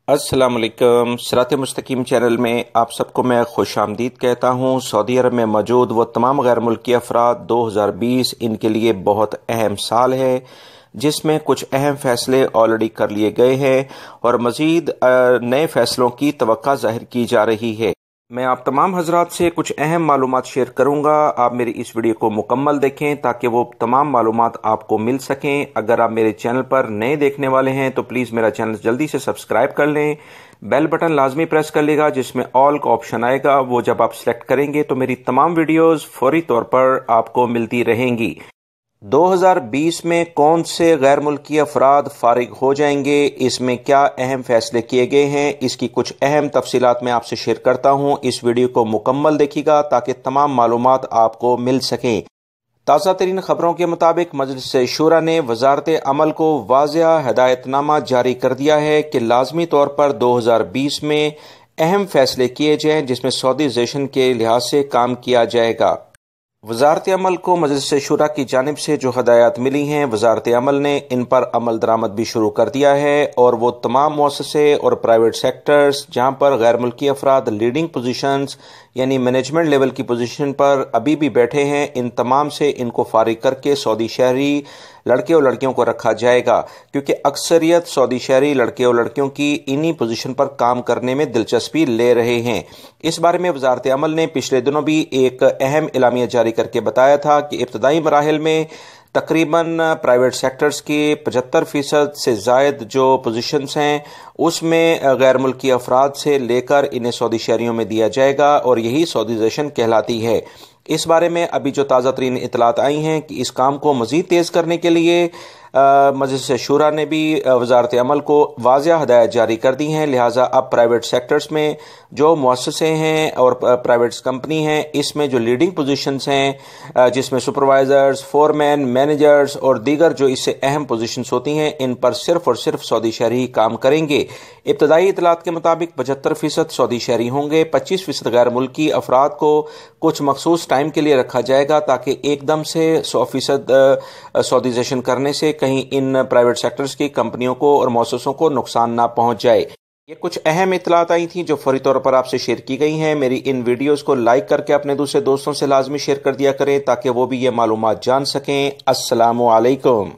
अस्सलाम वालेकुम। सिरात मुस्तकीम चैनल में आप सबको मैं खुश आमदीद कहता हूँ। सऊदी अरब में मौजूद वो तमाम गैर मुल्की अफराद 2020 इनके लिए बहुत अहम साल है, जिसमें कुछ अहम फैसले ऑलरेडी कर लिए गए हैं और मज़ीद नए फैसलों की तवक्का ज़ाहिर की जा रही है। मैं आप तमाम हजरात से कुछ अहम मालूमात शेयर करूंगा। आप मेरी इस वीडियो को मुकम्मल देखें ताकि वो तमाम मालूमात आपको मिल सकें। अगर आप मेरे चैनल पर नए देखने वाले हैं तो प्लीज़ मेरा चैनल जल्दी से सब्सक्राइब कर लें। बेल बटन लाजमी प्रेस कर लेगा जिसमें ऑल का ऑप्शन आएगा। वो जब आप सिलेक्ट करेंगे तो मेरी तमाम वीडियोज़ फौरी तौर पर आपको मिलती रहेंगी। 2020 में कौन से गैर मुल्की अफराद फारिग हो जाएंगे, इसमें क्या अहम फैसले किए गए हैं, इसकी कुछ अहम तफसीलात मैं आपसे शेयर करता हूं। इस वीडियो को मुकम्मल देखिएगा ताकि तमाम मालूमात आपको मिल सकें। ताज़ा तरीन खबरों के मुताबिक मजलिस शूरा ने वजारत अमल को वाज़िया हिदायतनामा जारी कर दिया है कि लाजमी तौर पर 2020 में अहम फैसले किए जाएँ जिसमें सऊदीज़ेशन के लिहाज से काम किया जाएगा। वजारत अमल को मजलिस शूरा की जानिब से जो हदायत मिली हैं, वजारत अमल ने इन पर अमल दरामद भी शुरू कर दिया है और वो तमाम मुअस्ससे और प्राइवेट सेक्टर्स जहां पर गैर मुल्की अफराद लीडिंग पोजीशंस यानी मैनेजमेंट लेवल की पोजीशन पर अभी भी बैठे हैं, इन तमाम से इनको फारिग करके सऊदी शहरी लड़के और लड़कियों को रखा जाएगा, क्योंकि अक्सरियत सऊदी शहरी लड़के और लड़कियों की इन्हीं पोजीशन पर काम करने में दिलचस्पी ले रहे हैं। इस बारे में वजारत अमल ने पिछले दिनों भी एक अहम एलामिया जारी करके बताया था कि इब्तदाई मराहिल में तकरीबन प्राइवेट सेक्टर्स के 75% से ज़ायद जो पोजीशंस हैं उसमें गैर मुल्की अफराद से लेकर इन्हें सऊदी शहरियों में दिया जाएगा और यही सऊदीज़ेशन कहलाती है। इस बारे में अभी जो ताज़ा तरीन इतलात आई हैं कि इस काम को मज़ीद तेज़ करने के लिए मजलिस शूरा ने भी वजारत अमल को वाज़िया हदायत जारी कर दी हैं। लिहाजा अब प्राइवेट सेक्टर्स में जो मुअस्ससे हैं और प्राइवेट कंपनी हैं, इसमें जो लीडिंग पोजीशंस हैं जिसमें सुपरवाइज़र्स, फोरमैन, मैनेजर्स और दीगर जो इससे अहम पोजीशंस होती हैं, इन पर सिर्फ और सिर्फ सऊदी शहरी काम करेंगे। इब्तदाई इतलात के मुताबिक 75% सऊदी शहरी होंगे, 25% गैर मुल्की अफराद को कुछ मखसूस टाइम के लिए रखा जाएगा ताकि एकदम से 100% सऊदीज़ेशन करने से कहीं इन प्राइवेट सेक्टर्स की कंपनियों को और मुअस्ससों को नुकसान ना पहुंच जाए। ये कुछ अहम इतलात आई थी जो फौरी तौर पर आपसे शेयर की गई हैं। मेरी इन वीडियोस को लाइक करके अपने दूसरे दोस्तों से लाजमी शेयर कर दिया करें ताकि वो भी ये मालूमात जान सकें। अस्सलामु अलैकुम।